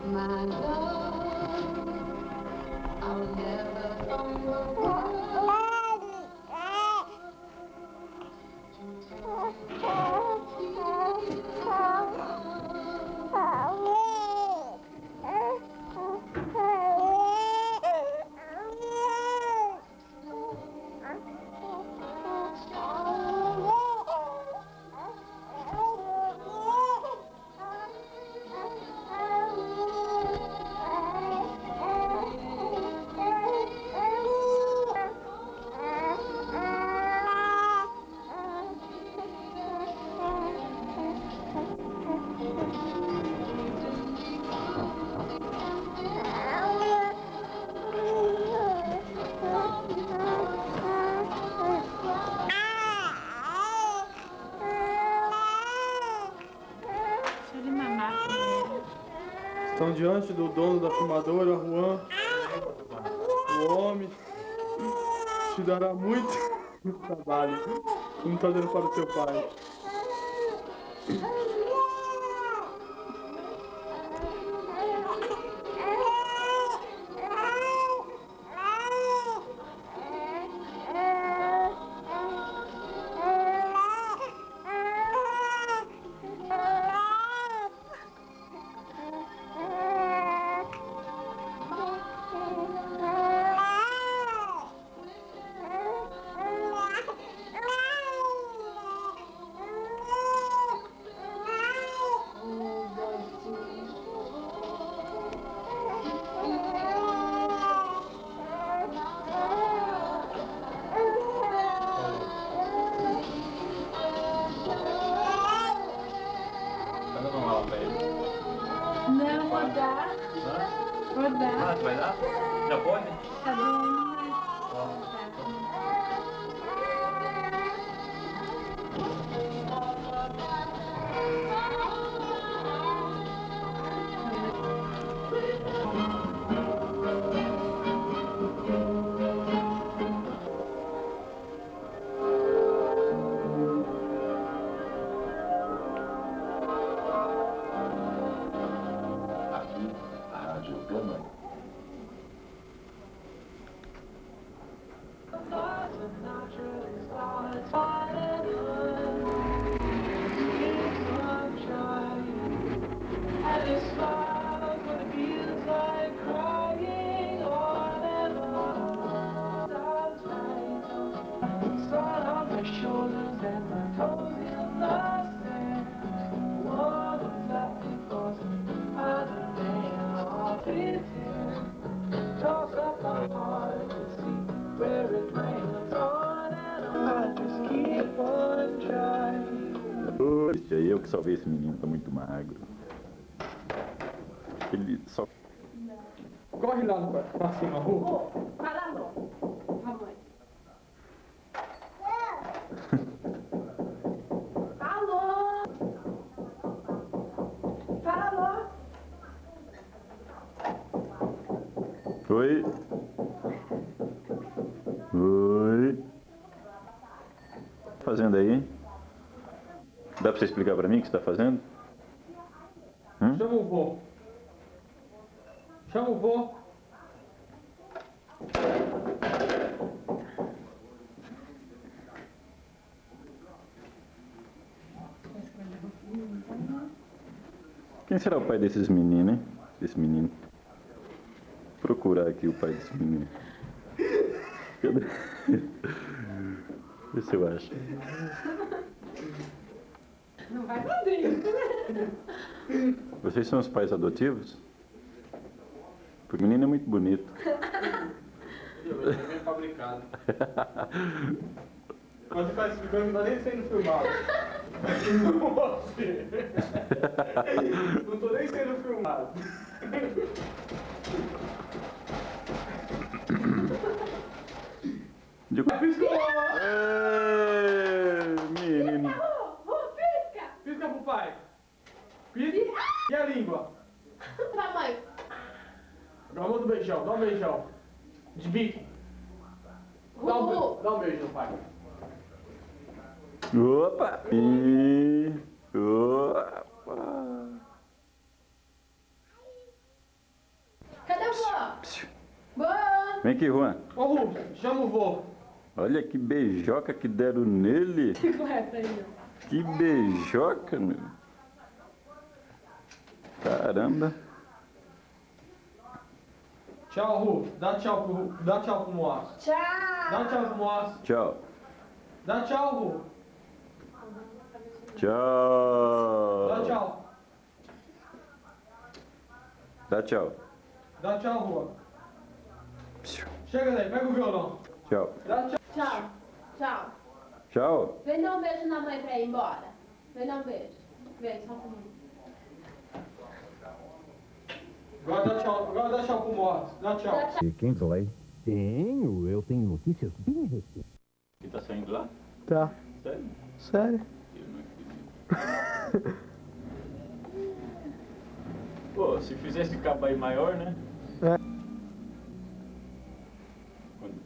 My love, I'll never Estão diante do dono da fumadora, Juan. O homem te dará muito trabalho. Como está dando para o teu pai. Não, vou dar. Vou dar. Ah, tu vai dar? Já pode? Tá doendo, Rádio Gama. Esse aí eu que salvei esse menino, tá muito magro. Ele só. Corre lá pra cima, Ru. Para logo, mamãe. Alô? Para logo. Oi. Oi. O que tá fazendo aí? Dá pra você explicar pra mim o que você tá fazendo? Chama o vô. Chama o vô. Quem será o pai desses meninos, hein? Desse menino. Vou procurar aqui o pai desse menino. Cadê? Vê se eu acho. Não vai pra dentro. Vocês são os pais adotivos? Porque o menino é muito bonito. Ele é bem fabricado. Mas você tá explicando que não tá nem sendo filmado. Você. Não tô nem sendo filmado. Menino. Pisca! Pisca pro pai. Pisca. E a língua? Pra mãe. Agora manda um beijão, dá um beijão. De bico. Dá um beijo no pai. Opa! Opa! Cadê o vô? Vô! Vem aqui, Juan. Ô, Ru, chama o vô. Olha que beijoca que deram nele. Bicicleta aí, ó. Que beijoca, meu. Caramba. Tchau, Ru. Dá tchau pro Moacir. Tchau! Dá tchau pro Moacir. Tchau. Dá tchau, Ru. Tchau. Dá tchau. Dá tchau. Dá tchau, Ru. Chega daí, pega o violão. Tchau. Dá tchau. Tchau! Tchau! Tchau. Vem dar um beijo na mãe pra ir embora. Vem dar um beijo. Vem, só pra mim. Agora dá tchau pro Moacir. Dá tchau. Dá tchau. Kinsley? Tenho, eu tenho notícias bem recentes. Que tá saindo lá? Tá. Sério? Sério? Eu não acredito. Pô, se fizesse cabo aí maior, né? É.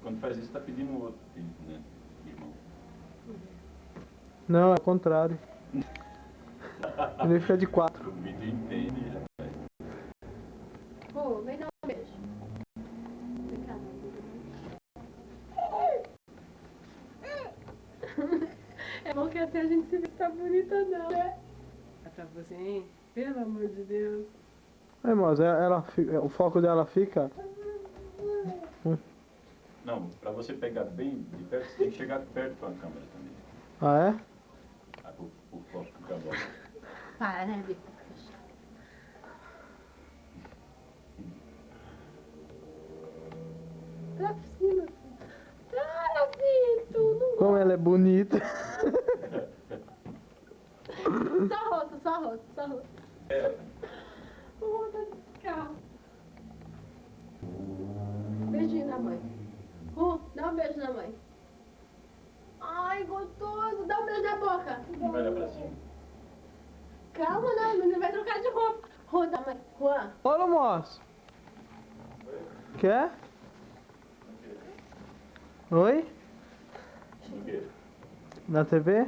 Quando faz isso, tá pedindo outro, né? Irmão. Não, é o contrário. Ele fica de 4. O vídeo entende, já. Vô, vem dar um beijo. Vem cá. É bom que até a gente se vê que tá bonita não, né? Tá você, hein? Pelo amor de Deus. É, mas o foco dela fica... Não, pra você pegar bem de perto, você tem que chegar perto com a câmera também. Ah, é? Ah, o foco fica bom. Para, né, Vitor? Pra cima. Para, Vitor. Não Como ela é bonita. Só rosto, só rosto, só rosto. É. O rosto desse carro. Beijinho na mãe. Dá um beijo na mãe. Ai, gostoso. Dá um beijo na boca. Vai lá pra cima. Calma, não. Não vai trocar de roupa. Dá mãe. Juan. Olha, moço. Quer? Oi? O quê? Na TV?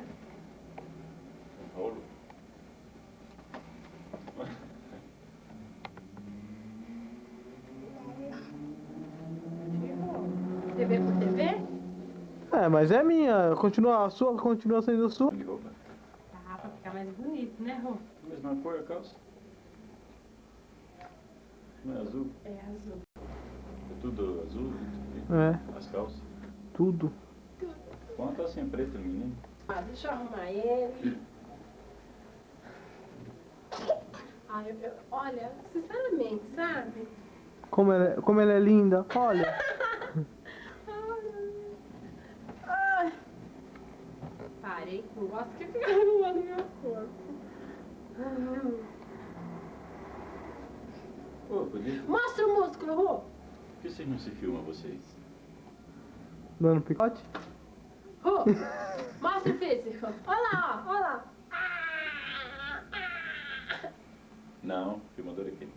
Rolo? TV por TV? É, mas é minha. Continua, a sua continua sendo sua. De roupa? Tá, pra ficar mais bonito, né, Rô? Mesma cor a calça? Não é azul? É azul. É tudo azul? É, As calças? tudo. Põe uma calcinha preta, menino. Ah, deixa eu arrumar ele. Ai, olha, sinceramente, sabe? Como ela é linda. Olha. Ai. Parei, não gosto que fica arrumando meu corpo. Pô, podia... Mostra o músculo, Rô. Por que vocês não se filmam, vocês? Dando picote? Rô, mostra o físico. Olha lá, ó, olha lá. Não, filmador aqui.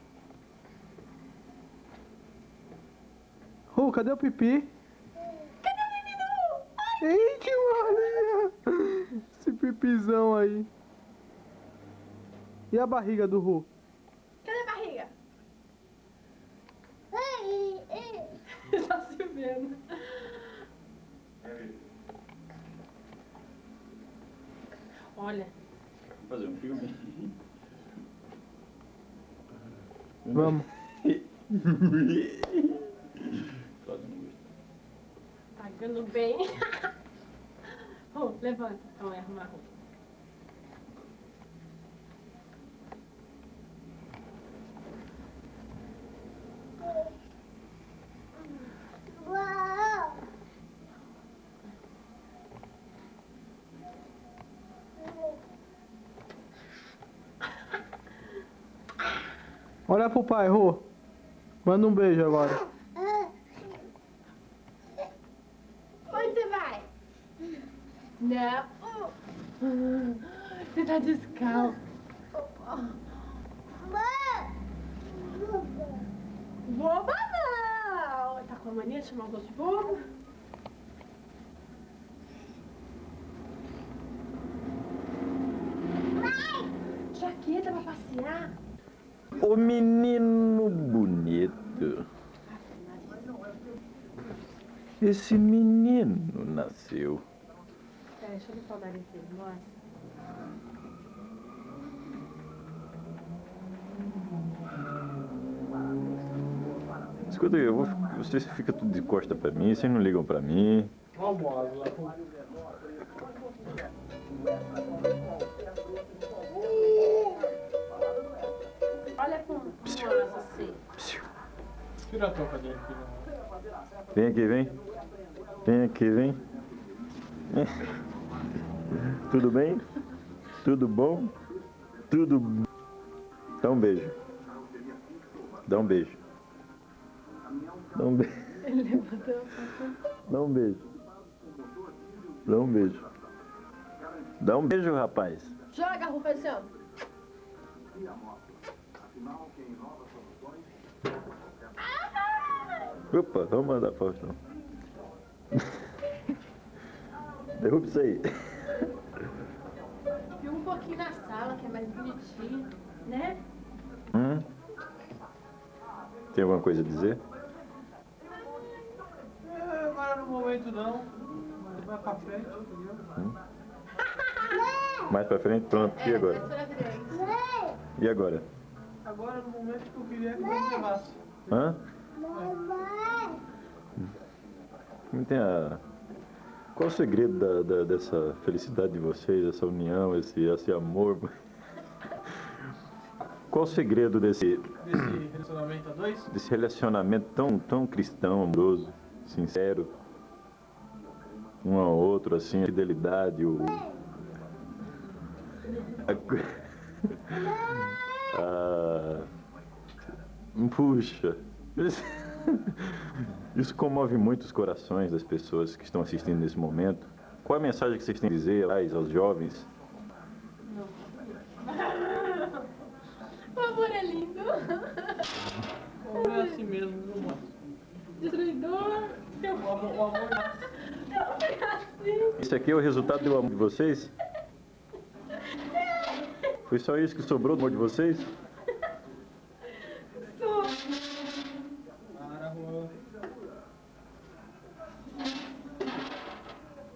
Cadê o pipi? Cadê o menino? Ai, Eita, olha! Esse pipizão aí. E a barriga do Ru? cadê a barriga? Tá se vendo. Olha. Vamos fazer um filme? Vamos. Todo mundo. Pagando bem. Rô, levanta. Vamos arrumar a roupa. Olha pro pai, Rô. Manda um beijo agora. Onde você vai? Não. Você tá descalço. Boba não! Tá com a mania de chamar os outros de bobo? Jaqueta pra passear? O menino bonito. Esse menino nasceu. Peraí, deixa eu limpar o nariz dele, mostra. Escuta, vocês ficam tudo de costa pra mim, vocês não ligam pra mim. Vamos lá. Olha com asa assim. Tira a touca dele, filho. Vem aqui, vem. Vem aqui, vem. Tudo bem? Tudo bom? Tudo. Dá um beijo. Dá um beijo. Dá um beijo. Ele levantou. Dá um beijo. Dá um beijo. Dá um beijo, rapaz. Joga, Rufus. Opa, vamos mandar Faustão. Derruba isso aí. E um pouquinho na sala, que é mais bonitinho, né? Tem alguma coisa a dizer? Agora no momento não. Mas vai pra frente, entendeu? Mais pra frente? Pronto. E agora? Mais pra frente. E agora? Agora no momento que eu queria que você levasse. Hã? Não tem a... Qual o segredo dessa felicidade de vocês, essa união, esse amor? Qual o segredo desse Relacionamento a dois? relacionamento tão cristão, amoroso, sincero, um ao outro, assim, a fidelidade, puxa, isso comove muito os corações das pessoas que estão assistindo nesse momento. Qual a mensagem que vocês têm a dizer aos jovens? O amor é lindo. O amor é assim mesmo, viu, mano? Destruidor. O amor nasce. É assim. Isso aqui é o resultado do amor de vocês? Foi só isso que sobrou do amor de vocês? Para, Juan.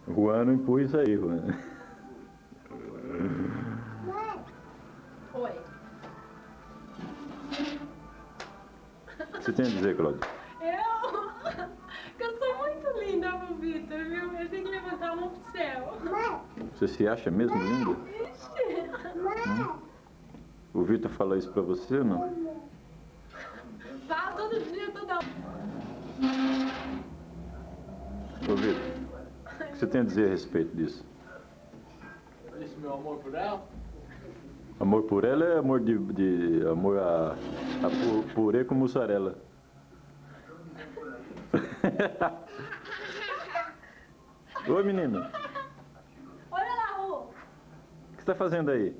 Juan, não empurra isso aí, Juan. Oi. O que você tem a dizer, Cláudio? Eu sou muito linda pro Vitor, viu? Eu tenho que levantar a mão pro céu. Você se acha mesmo linda? O Vitor falou isso pra você ou não? Fala todo dia, toda hora. Ô Vitor, o que você tem a dizer a respeito disso? Esse meu amor por ela? Amor por ela é amor amor a purê com mussarela. Oi, menino. Olha lá, Ru. O que você tá fazendo aí?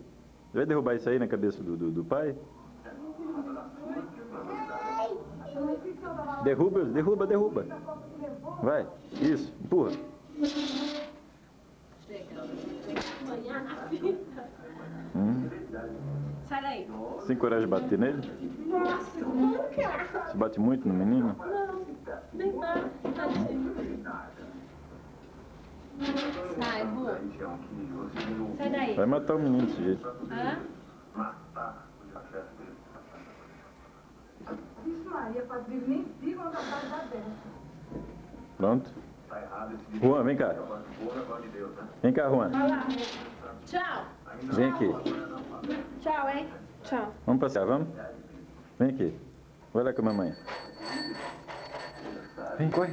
Vai derrubar isso aí na cabeça do pai? Derruba. Vai, isso, empurra. Amanhã na fita. Sai daí. Você tem coragem de bater nele? Nossa, nunca. Você bate muito no menino? Não, nem nada. Sai, Ru. Sai daí. Vai matar o menino desse jeito. Hã? Vixe Maria, Padrinho, nem diga onde está dentro. Pronto. Juan, vem cá. Vem cá, Juan. Vai lá. Tchau. Vem aqui. Tchau, hein? Tchau. Vamos passear, vamos? Vem aqui. Vai lá com a mamãe. Vem, corre.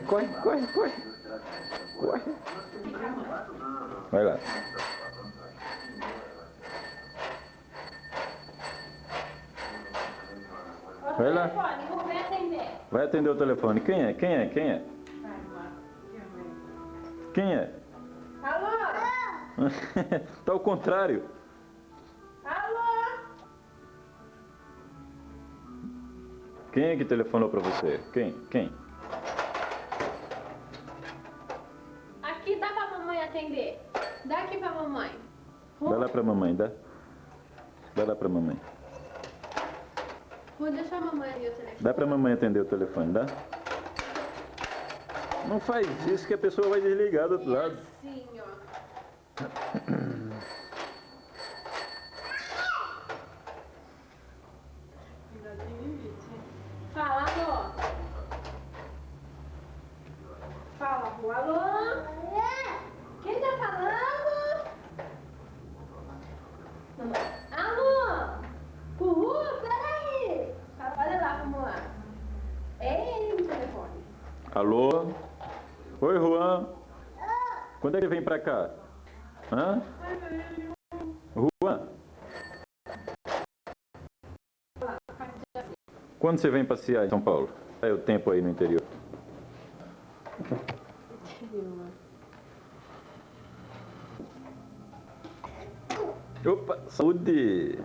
Vai lá. Vai lá. telefone, vou ver atender. Vai atender o telefone. Quem é? Quem é? Quem é? Quem é? Alô? Tá ao contrário. Alô? Quem é que telefonou pra você? Quem? Quem? Aqui dá pra mamãe atender. Dá aqui pra mamãe. Dá lá pra mamãe, dá. Dá lá pra mamãe. Vou deixar a mamãe ali o telefone. Dá pra mamãe atender o telefone, dá? Não faz isso que a pessoa vai desligar do outro lado. Sim, ó. Fala, alô. Fala, rua, alô. Quem tá falando? Alô. Uhul, peraí. Olha lá, vamos lá. É ele no telefone. Alô? Oi, Juan. Quando é que vem pra cá? Hã? Juan? Quando você vem passear em São Paulo? É o tempo aí no interior. Opa, saúde!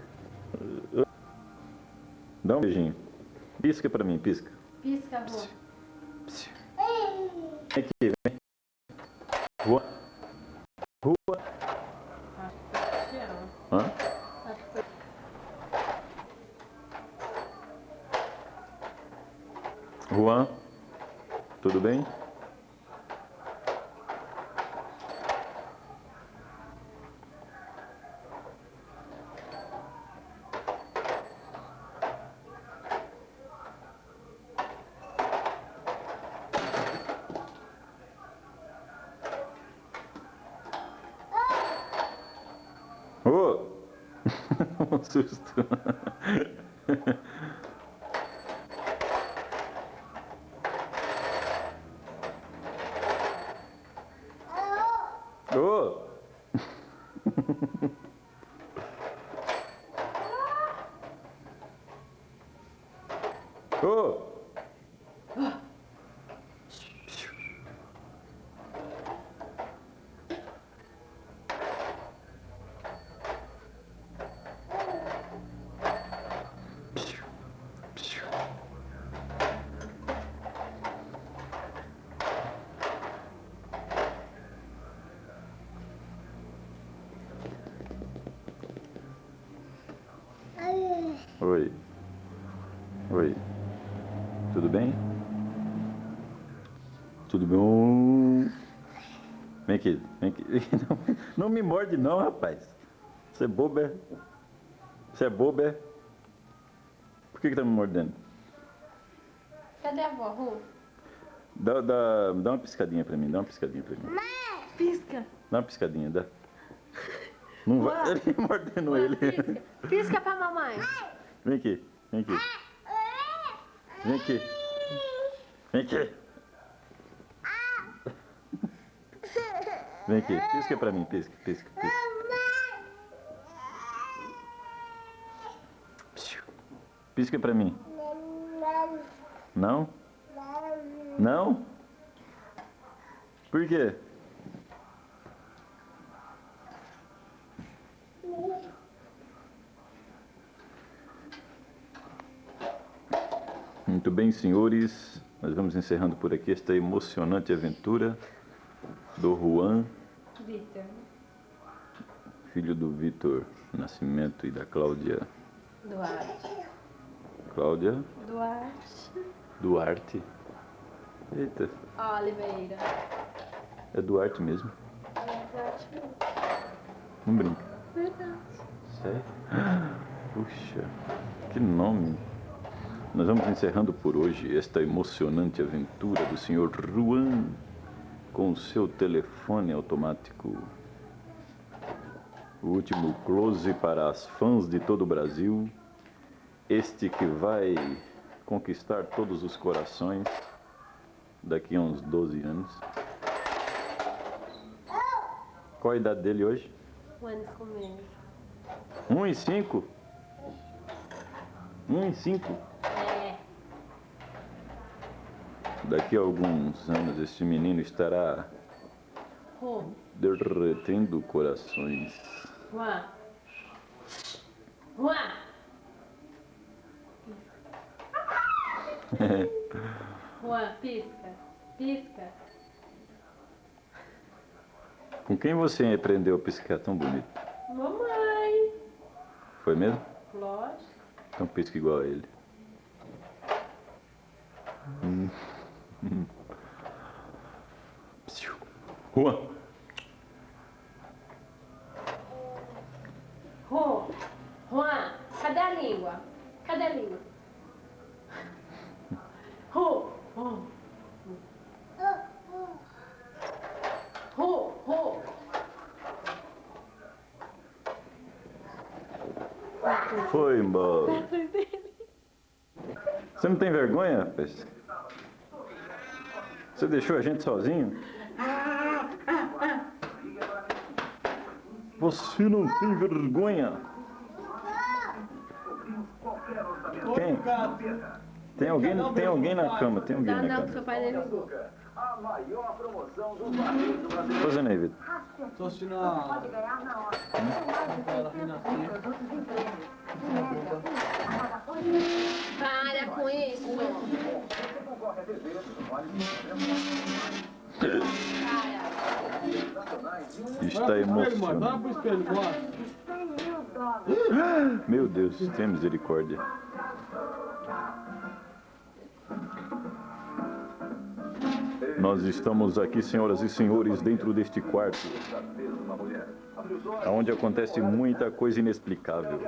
Dá um beijinho. Pisca pra mim, pisca. Pisca, avô. Vem aqui, vem. Rua. Rua. Hã? Juan, tudo bem? Ô! Um susto. Ô! Ô! Oi. Oi. Tudo bem? Tudo bom? Vem aqui, vem aqui. Não me morde não, rapaz. Você é bobo, é? Você é bobo, é? Por que tá me mordendo? Cadê a avó, Ru? Dá uma piscadinha pra mim, dá uma piscadinha pra mim. Pisca. Dá uma piscadinha, dá. Não vai. Ele mordendo ele. Pisca. Pisca pra mamãe. Vem aqui, vem aqui. Vem aqui. Vem aqui. Vem aqui, pisca pra mim, pisca, pisca, pisca. Pisca pra mim. Não? Não? Por quê? Muito bem, senhores, nós vamos encerrando por aqui esta emocionante aventura do Juan, Vitor. filho do Vitor Nascimento e da Cláudia. Duarte. Cláudia Duarte. Duarte. Eita, Oliveira. é Duarte mesmo. Duarte. Não brinca. Verdade. Sério? Puxa, que nome. Nós vamos encerrando por hoje esta emocionante aventura do Sr. Juan com o seu telefone automático. O último close para as fãs de todo o Brasil. Este que vai conquistar todos os corações daqui a uns 12 anos. Qual a idade dele hoje? Um ano com menos. 1 e 5? 1 e 5? É. Daqui a alguns anos este menino estará Rô, derretendo corações. Juan. Juan. Juan, pisca. Pisca. Com quem você aprendeu a piscar tão bonito? Mamãe. Foi mesmo? Lógico. Então pisca igual a ele. Psiu. Juan. Rô. Juan, cadê a língua? Cadê a língua? Rô. Rô. Rô. Rô. Foi embora. Você não tem vergonha, rapaz? Você deixou a gente sozinho? Você não tem vergonha? Quem? Tem alguém na cama, tem alguém Não, na não, que cama. seu pai dele ligou. Fazendo aí, Vitor. Tô assistindo a... Ganhar na hora. Para com isso. Está Vai pro espelho, mãe. Vai emocionado. pro espelho, bora. Meu Deus, tenha misericórdia. Nós estamos aqui, senhoras e senhores, dentro deste quarto, onde acontece muita coisa inexplicável.